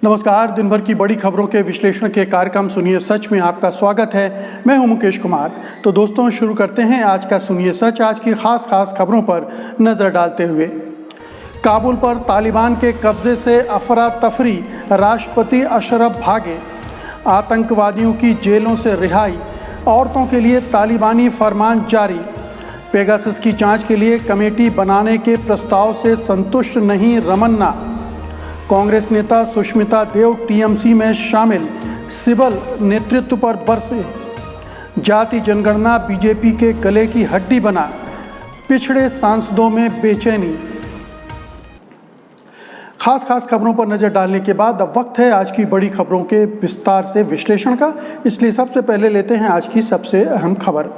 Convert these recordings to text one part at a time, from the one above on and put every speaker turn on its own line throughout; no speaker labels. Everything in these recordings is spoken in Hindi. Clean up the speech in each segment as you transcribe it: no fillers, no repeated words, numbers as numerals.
नमस्कार। दिन भर की बड़ी खबरों के विश्लेषण के कार्यक्रम सुनिए सच में आपका स्वागत है। मैं हूं मुकेश कुमार। तो दोस्तों, शुरू करते हैं आज का सुनिए सच। आज की खास खबरों पर नजर डालते हुए, काबुल पर तालिबान के कब्जे से अफरा तफरी, राष्ट्रपति अशरफ भागे, आतंकवादियों की जेलों से रिहाई, औरतों के लिए तालिबानी फरमान जारी, पेगासस की जांच के लिए कमेटी बनाने के प्रस्ताव से संतुष्ट नहीं रमन्ना, कांग्रेस नेता सुष्मिता देव टीएमसी में शामिल, सिबल नेतृत्व पर बरसे, जाति जनगणना बीजेपी के गले की हड्डी बना, पिछड़े सांसदों में बेचैनी। खास खबरों पर नजर डालने के बाद अब वक्त है आज की बड़ी खबरों के विस्तार से विश्लेषण का। इसलिए सबसे पहले लेते हैं आज की सबसे अहम खबर।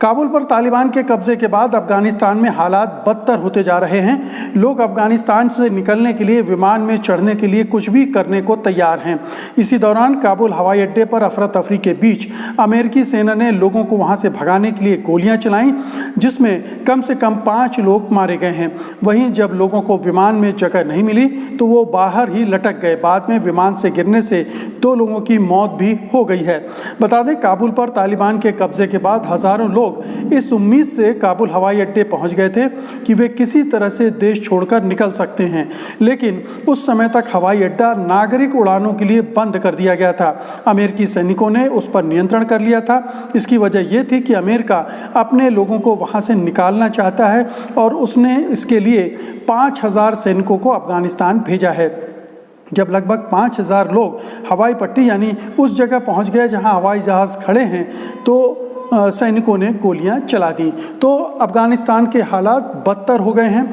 काबुल पर तालिबान के कब्जे के बाद अफगानिस्तान में हालात बदतर होते जा रहे हैं। लोग अफगानिस्तान से निकलने के लिए, विमान में चढ़ने के लिए कुछ भी करने को तैयार हैं। इसी दौरान काबुल हवाई अड्डे पर अफरा तफरी के बीच अमेरिकी सेना ने लोगों को वहां से भगाने के लिए गोलियां चलाईं, जिसमें कम से कम 5 लोग मारे गए हैं। वहीं जब लोगों को विमान में जगह नहीं मिली तो वो बाहर ही लटक गए। बाद में विमान से गिरने से 2 लोगों की मौत भी हो गई है। बता दें, काबुल पर तालिबान के कब्जे के बाद हजारों लोग इस उम्मीद से काबुल हवाई अड्डे पहुंच गए थे कि वे किसी तरह से देश छोड़कर निकल सकते हैं, लेकिन उस समय तक हवाई अड्डा नागरिक उड़ानों के लिए बंद कर दिया गया था। अमेरिकी सैनिकों ने उस पर नियंत्रण कर लिया था। इसकी वजह यह थी कि अमेरिका अपने लोगों को वहां से निकालना चाहता है और उसने इसके लिए 5000 सैनिकों को अफगानिस्तान भेजा है। जब लगभग 5000 लोग हवाई पट्टी यानी उस जगह पहुंच गए जहां हवाई जहाज खड़े हैं, तो सैनिकों ने गोलियां चला दी। तो अफगानिस्तान के हालात बदतर हो गए हैं।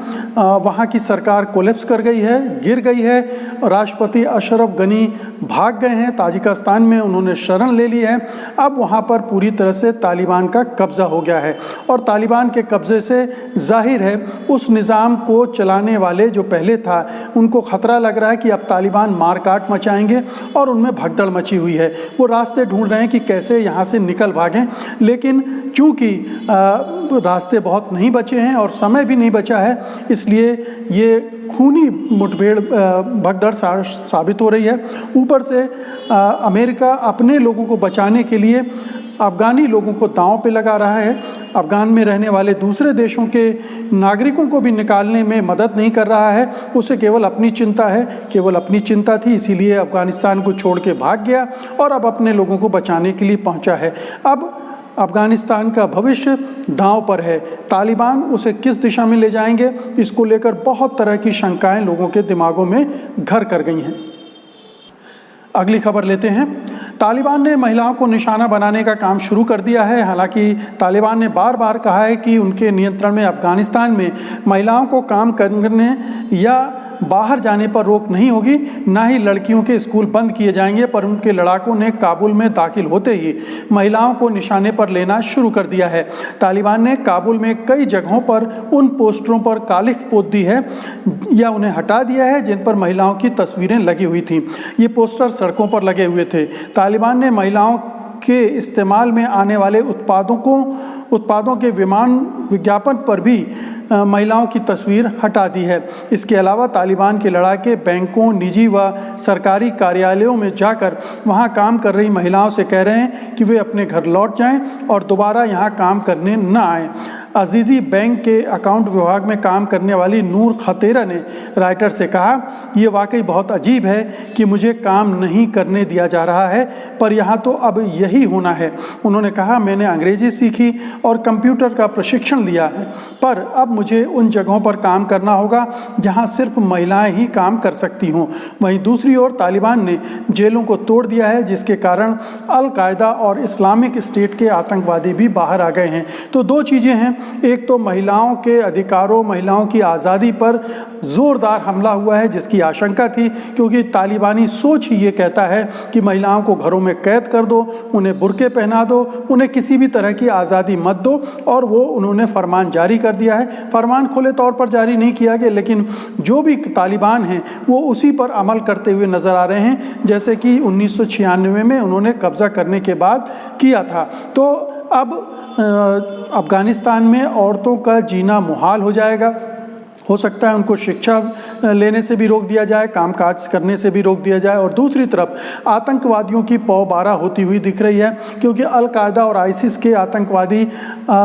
वहाँ की सरकार कोलैप्स कर गई है, गिर गई है। राष्ट्रपति अशरफ गनी भाग गए हैं, ताजिकिस्तान में उन्होंने शरण ले ली है। अब वहाँ पर पूरी तरह से तालिबान का कब्जा हो गया है और तालिबान के कब्जे से जाहिर है उस निज़ाम को चलाने वाले जो पहले था उनको खतरा लग रहा है कि अब तालिबान मारकाट मचाएंगे और उनमें भगदड़ मची हुई है। वो रास्ते ढूंढ रहे हैं कि कैसे यहाँ से निकल भागें, लेकिन चूंकि रास्ते बहुत नहीं बचे हैं और समय भी नहीं बचा है, इसलिए ये खूनी मुठभेड़ भगदड़ साबित हो रही है। ऊपर से अमेरिका अपने लोगों को बचाने के लिए अफगानी लोगों को दांव पे लगा रहा है। अफगान में रहने वाले दूसरे देशों के नागरिकों को भी निकालने में मदद नहीं कर रहा है। उसे केवल अपनी चिंता है, केवल अपनी चिंता थी, इसीलिए अफगानिस्तान को छोड़ के भाग गया और अब अपने लोगों को बचाने के लिए पहुंचा है। अब अफगानिस्तान का भविष्य दांव पर है। तालिबान उसे किस दिशा में ले जाएंगे, इसको लेकर बहुत तरह की शंकाएं लोगों के दिमागों में घर कर गई हैं। अगली खबर लेते हैं। तालिबान ने महिलाओं को निशाना बनाने का काम शुरू कर दिया है। हालांकि तालिबान ने बार बार कहा है कि उनके नियंत्रण में अफगानिस्तान में महिलाओं को काम करने या बाहर जाने पर रोक नहीं होगी, ना ही लड़कियों के स्कूल बंद किए जाएंगे। पर उनके लड़ाकों ने काबुल में दाखिल होते ही महिलाओं को निशाने पर लेना शुरू कर दिया है। तालिबान ने काबुल में कई जगहों पर उन पोस्टरों पर कालिख पोत दी है या उन्हें हटा दिया है जिन पर महिलाओं की तस्वीरें लगी हुई थीं। ये पोस्टर सड़कों पर लगे हुए थे। तालिबान ने महिलाओं के इस्तेमाल में आने वाले उत्पादों के विज्ञापन पर भी महिलाओं की तस्वीर हटा दी है। इसके अलावा तालिबान के लड़ाके बैंकों, निजी व सरकारी कार्यालयों में जाकर वहां काम कर रही महिलाओं से कह रहे हैं कि वे अपने घर लौट जाएं और दोबारा यहां काम करने न आएं। अजीज़ी बैंक के अकाउंट विभाग में काम करने वाली नूर खतेरा ने राइटर से कहा, ये वाकई बहुत अजीब है कि मुझे काम नहीं करने दिया जा रहा है, पर यहाँ तो अब यही होना है। उन्होंने कहा, मैंने अंग्रेजी सीखी और कंप्यूटर का प्रशिक्षण लिया है, पर अब मुझे उन जगहों पर काम करना होगा जहाँ सिर्फ महिलाएं ही काम कर सकती हों। वहीं दूसरी ओर तालिबान ने जेलों को तोड़ दिया है, जिसके कारण अल कायदा और इस्लामिक स्टेट के आतंकवादी भी बाहर आ गए हैं। तो 2 चीज़ें हैं, एक तो महिलाओं के अधिकारों, महिलाओं की आज़ादी पर ज़ोरदार हमला हुआ है जिसकी आशंका थी, क्योंकि तालिबानी सोच ही ये कहता है कि महिलाओं को घरों में कैद कर दो, उन्हें बुर्के पहना दो, उन्हें किसी भी तरह की आज़ादी मत दो। और वो उन्होंने फरमान जारी कर दिया है। फरमान खुले तौर पर जारी नहीं किया गया, लेकिन जो भी तालिबान हैं वो उसी पर अमल करते हुए नज़र आ रहे हैं, जैसे कि 1996 में उन्होंने कब्ज़ा करने के बाद किया था। तो अब अफ़गानिस्तान में औरतों का जीना मुहाल हो जाएगा। हो सकता है उनको शिक्षा लेने से भी रोक दिया जाए, कामकाज करने से भी रोक दिया जाए। और दूसरी तरफ आतंकवादियों की पौबारा होती हुई दिख रही है, क्योंकि अल-कायदा और आईसिस के आतंकवादी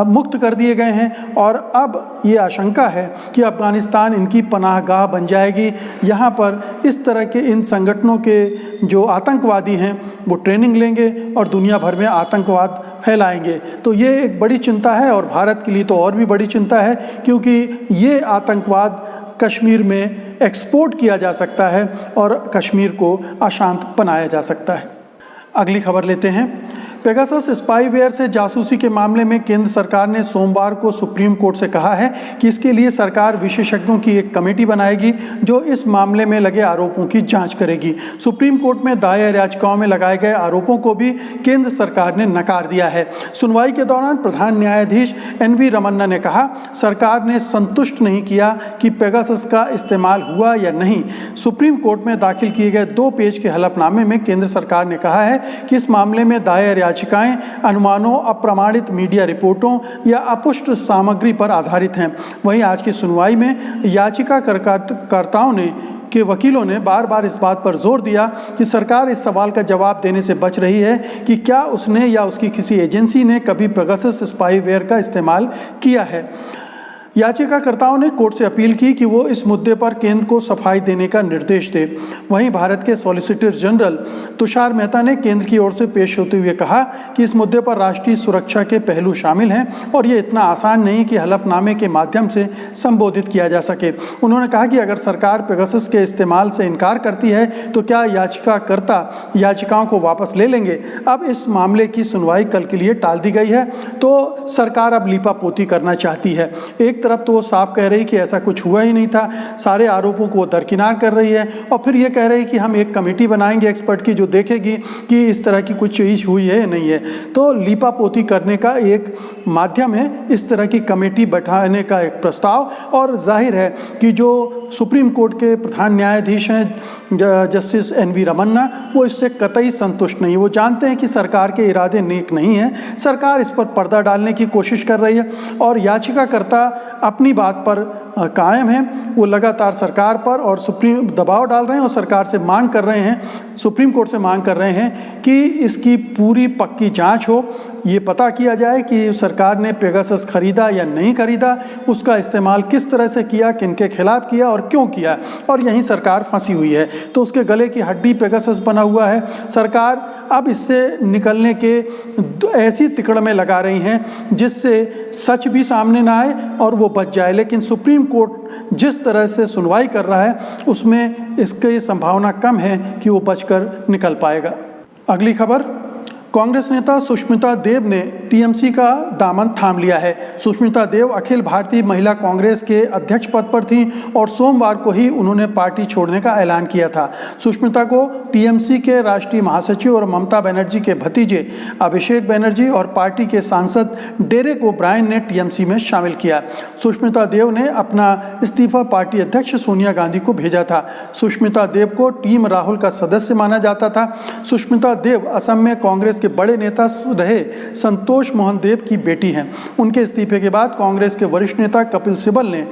मुक्त कर दिए गए हैं और अब ये आशंका है कि अफ़गानिस्तान इनकी पनाहगाह बन जाएगी। यहाँ पर इस तरह के इन संगठनों के जो आतंकवादी हैं वो ट्रेनिंग लेंगे और दुनिया भर में आतंकवाद फैलाएंगे। तो ये एक बड़ी चिंता है और भारत के लिए तो और भी बड़ी चिंता है, क्योंकि ये आतंकवाद कश्मीर में एक्सपोर्ट किया जा सकता है और कश्मीर को अशांत बनाया जा सकता है। अगली खबर लेते हैं। पेगासस स्पाईवेयर से जासूसी के मामले में केंद्र सरकार ने सोमवार को सुप्रीम कोर्ट से कहा है कि इसके लिए सरकार विशेषज्ञों की एक कमेटी बनाएगी जो इस मामले में लगे आरोपों की जांच करेगी। सुप्रीम कोर्ट में दायर याचिकाओं में लगाए गए आरोपों को भी केंद्र सरकार ने नकार दिया है। सुनवाई के दौरान प्रधान न्यायाधीश NV रमन्ना ने कहा, सरकार ने संतुष्ट नहीं किया कि पेगासस का इस्तेमाल हुआ या नहीं। सुप्रीम कोर्ट में दाखिल किए गए 2 पेज के हलफनामे में केंद्र सरकार ने कहा है कि इस मामले में दायर याचिकाएं अनुमानों, अप्रमाणित मीडिया रिपोर्टों या अपुष्ट सामग्री पर आधारित हैं। वहीं आज की सुनवाई में याचिकाकर्ताओं के वकीलों ने बार बार इस बात पर जोर दिया कि सरकार इस सवाल का जवाब देने से बच रही है कि क्या उसने या उसकी किसी एजेंसी ने कभी पेगासस स्पाईवेयर का इस्तेमाल किया है। याचिकाकर्ताओं ने कोर्ट से अपील की कि वो इस मुद्दे पर केंद्र को सफाई देने का निर्देश दे। वहीं भारत के सॉलिसिटर जनरल तुषार मेहता ने केंद्र की ओर से पेश होते हुए कहा कि इस मुद्दे पर राष्ट्रीय सुरक्षा के पहलू शामिल हैं और ये इतना आसान नहीं कि हलफनामे के माध्यम से संबोधित किया जा सके। उन्होंने कहा कि अगर सरकार पेगासस के इस्तेमाल से इनकार करती है तो क्या याचिकाकर्ता याचिकाओं को वापस ले लेंगे। अब इस मामले की सुनवाई कल के लिए टाल दी गई है, तो सरकार अब लीपापोती करना चाहती है। एक तरफ तो वो साफ कह रही कि ऐसा कुछ हुआ ही नहीं था, सारे आरोपों को दरकिनार कर रही है, और फिर ये कह रही कि हम एक कमेटी बनाएंगे एक्सपर्ट की जो देखेगी कि इस तरह की कुछ चीज़ हुई है या नहीं है। तो लीपापोती करने का एक माध्यम है इस तरह की कमेटी बैठाने का एक प्रस्ताव। और जाहिर है कि जो सुप्रीम कोर्ट के प्रधान न्यायाधीश हैं जस्टिस NV रमन्ना, वो इससे कतई संतुष्ट नहीं। वो जानते हैं कि सरकार के इरादे नेक नहीं हैं, सरकार इस पर पर्दा डालने की कोशिश कर रही है और याचिकाकर्ता अपनी बात पर कायम हैं। वो लगातार सरकार पर और सुप्रीम दबाव डाल रहे हैं और सरकार से मांग कर रहे हैं, सुप्रीम कोर्ट से मांग कर रहे हैं कि इसकी पूरी पक्की जांच हो, ये पता किया जाए कि सरकार ने पेगासस खरीदा या नहीं खरीदा, उसका इस्तेमाल किस तरह से किया, किनके खिलाफ किया और क्यों किया, और यहीं सरकार फंसी हुई है। तो उसके गले की हड्डी पेगासस बना हुआ है। सरकार अब इससे निकलने के ऐसी तिकड़ में लगा रही हैं जिससे सच भी सामने ना आए और वो बच जाए। लेकिन सुप्रीम कोर्ट जिस तरह से सुनवाई कर रहा है उसमें इसकी संभावना कम है कि वो बचकर निकल पाएगा। अगली खबर, कांग्रेस नेता सुष्मिता देव ने टीएमसी का दामन थाम लिया है। सुष्मिता देव अखिल भारतीय महिला कांग्रेस के अध्यक्ष पद पर थीं और सोमवार को ही उन्होंने पार्टी छोड़ने का ऐलान किया था। सुष्मिता को टीएमसी के राष्ट्रीय महासचिव और ममता बनर्जी के भतीजे अभिषेक बनर्जी और पार्टी के सांसद डेरेक ओब्रायन ने टीएमसी में शामिल किया। सुष्मिता देव ने अपना इस्तीफा पार्टी अध्यक्ष सोनिया गांधी को भेजा था। सुष्मिता देव को टीम राहुल का सदस्य माना जाता था। सुष्मिता देव असम में कांग्रेस के बड़े नेता रहे संतोष मोहन देव की बेटी हैं। उनके इस्तीफे के बाद कांग्रेस के वरिष्ठ नेता कपिल सिब्बल ने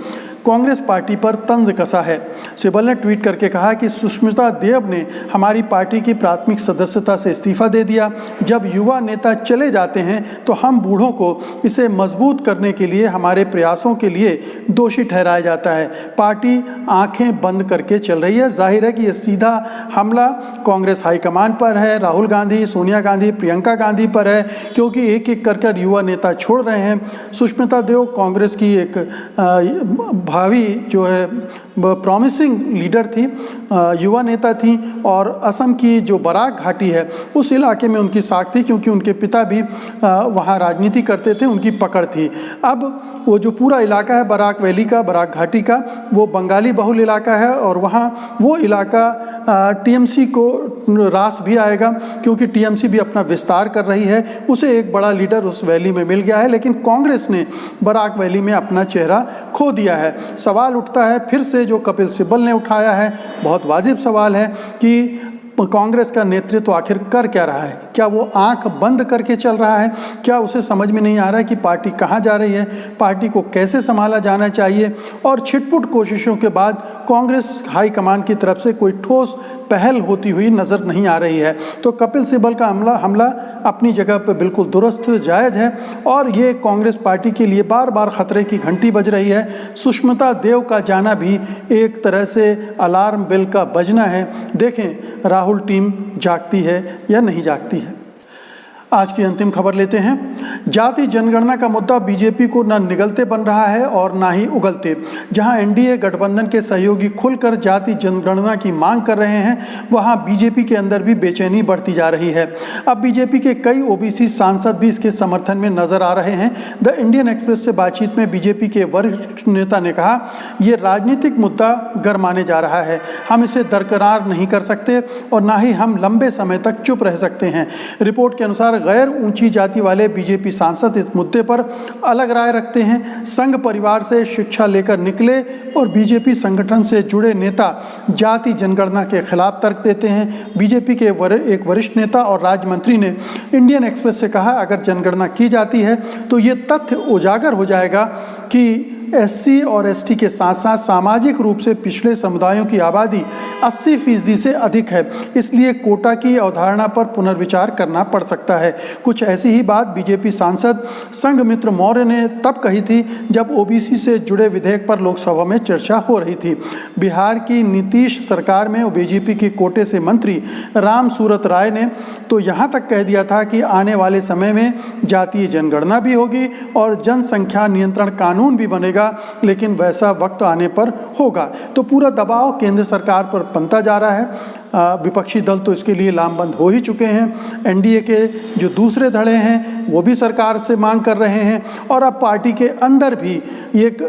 कांग्रेस पार्टी पर तंज कसा है। सिब्बल ने ट्वीट करके कहा कि सुष्मिता देव ने हमारी पार्टी की प्राथमिक सदस्यता से इस्तीफा दे दिया। जब युवा नेता चले जाते हैं तो हम बूढ़ों को इसे मजबूत करने के लिए हमारे प्रयासों के लिए दोषी ठहराया जाता है। पार्टी आंखें बंद करके चल रही है। जाहिर है कि ये सीधा हमला कांग्रेस हाईकमान पर है, राहुल गांधी, सोनिया गांधी, प्रियंका गांधी पर है, क्योंकि एक एक कर युवा नेता छोड़ रहे हैं। सुष्मिता देव कांग्रेस की एक भावी जो है प्रॉमिसिंग लीडर थी, युवा नेता थी और असम की जो बराक घाटी है उस इलाके में उनकी साख थी, क्योंकि उनके पिता भी वहाँ राजनीति करते थे, उनकी पकड़ थी। अब वो जो पूरा इलाका है बराक वैली का, बराक घाटी का, वो बंगाली बहुल इलाका है और वहाँ वो इलाका टीएमसी को रास भी आएगा, क्योंकि टीएमसी भी अपना विस्तार कर रही है। उसे एक बड़ा लीडर उस वैली में मिल गया है, लेकिन कांग्रेस ने बराक वैली में अपना चेहरा खो दिया है। सवाल उठता है फिर से जो कपिल सिब्बल ने उठाया है, बहुत वाजिब सवाल है कि कांग्रेस का नेतृत्व आखिर कर क्या रहा है। क्या वो आंख बंद करके चल रहा है? क्या उसे समझ में नहीं आ रहा है कि पार्टी कहाँ जा रही है, पार्टी को कैसे संभाला जाना चाहिए? और छिटपुट कोशिशों के बाद कांग्रेस हाईकमान की तरफ से कोई ठोस पहल होती हुई नज़र नहीं आ रही है। तो कपिल सिब्बल का हमला अपनी जगह पर बिल्कुल दुरुस्त, जायज़ है और ये कांग्रेस पार्टी के लिए बार बार खतरे की घंटी बज रही है। सुष्मिता देव का जाना भी एक तरह से अलार्म बेल का बजना है। देखें राहुल टीम जागती है या नहीं जागती है। आज की अंतिम खबर लेते हैं। जाति जनगणना का मुद्दा बीजेपी को न निगलते बन रहा है और ना ही उगलते। जहां एनडीए गठबंधन के सहयोगी खुलकर जाति जनगणना की मांग कर रहे हैं, वहां बीजेपी के अंदर भी बेचैनी बढ़ती जा रही है। अब बीजेपी के कई ओबीसी सांसद भी इसके समर्थन में नजर आ रहे हैं। द इंडियन एक्सप्रेस से बातचीत में बीजेपी के वरिष्ठ नेता ने कहा, ये राजनीतिक मुद्दा गरमाने जा रहा है, हम इसे दरकिनार नहीं कर सकते और ना ही हम लंबे समय तक चुप रह सकते हैं। रिपोर्ट के अनुसार गैर ऊंची जाति वाले बीजेपी सांसद इस मुद्दे पर अलग राय रखते हैं। संघ परिवार से शिक्षा लेकर निकले और बीजेपी संगठन से जुड़े नेता जाति जनगणना के खिलाफ तर्क देते हैं। बीजेपी के एक वरिष्ठ नेता और राज्य मंत्री ने इंडियन एक्सप्रेस से कहा, अगर जनगणना की जाती है तो ये तथ्य उजागर हो जाएगा कि एससी और एसटी के साथ साथ सामाजिक रूप से पिछड़े समुदायों की आबादी 80% से अधिक है, इसलिए कोटा की अवधारणा पर पुनर्विचार करना पड़ सकता है। कुछ ऐसी ही बात बीजेपी सांसद संघमित्र मौर्य ने तब कही थी जब ओबीसी से जुड़े विधेयक पर लोकसभा में चर्चा हो रही थी। बिहार की नीतीश सरकार में बीजेपी के कोटे से मंत्री राम सूरत राय ने तो यहाँ तक कह दिया था कि आने वाले समय में जातीय जनगणना भी होगी और जनसंख्या नियंत्रण कानून भी बनेगा, लेकिन वैसा वक्त आने पर होगा। तो पूरा दबाव केंद्र सरकार पर बनता जा रहा है। विपक्षी दल तो इसके लिए लामबंद हो ही चुके हैं। एनडीए के जो दूसरे धड़े हैं वो भी सरकार से मांग कर रहे हैं और अब पार्टी के अंदर भी एक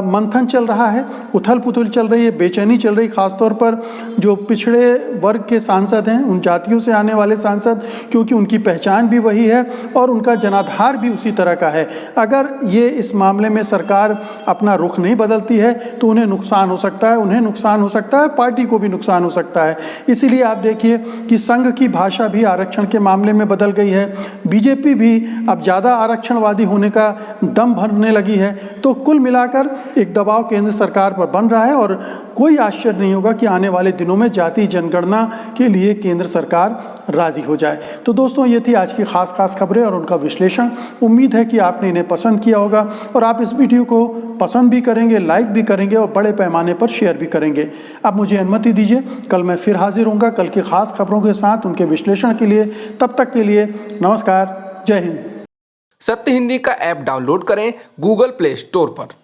मंथन चल रहा है, उथल पुथल चल रही है, बेचैनी चल रही, खासतौर पर जो पिछड़े वर्ग के सांसद हैं, उन जातियों से आने वाले सांसद, क्योंकि उनकी पहचान भी वही है और उनका जनाधार भी उसी तरह का है। अगर ये इस मामले में सरकार अपना रुख नहीं बदलती है तो उन्हें नुकसान हो सकता है, उन्हें नुकसान हो सकता है, पार्टी को भी नुकसान हो सकता है। इसीलिए आप देखिए कि संघ की भाषा भी आरक्षण के मामले में बदल गई है। बीजेपी भी अब ज़्यादा आरक्षणवादी होने का दम भरने लगी है। तो कुल मिलाकर एक दबाव केंद्र सरकार पर बन रहा है और कोई आश्चर्य नहीं होगा कि आने वाले दिनों में जातीय जनगणना के लिए केंद्र सरकार राजी हो जाए। तो दोस्तों, ये थी आज की खास खबरें और उनका विश्लेषण। उम्मीद है कि आपने इन्हें पसंद किया होगा और आप इस वीडियो को पसंद भी करेंगे, लाइक भी करेंगे और बड़े पैमाने पर शेयर भी करेंगे। अब मुझे अनुमति दीजिए, कल मैं फिर हाजिर होऊंगा कल की खास खबरों के साथ, उनके विश्लेषण के लिए। तब तक के लिए नमस्कार, जय हिंद।
सत्य हिंदी का ऐप डाउनलोड करें गूगल प्ले स्टोर पर।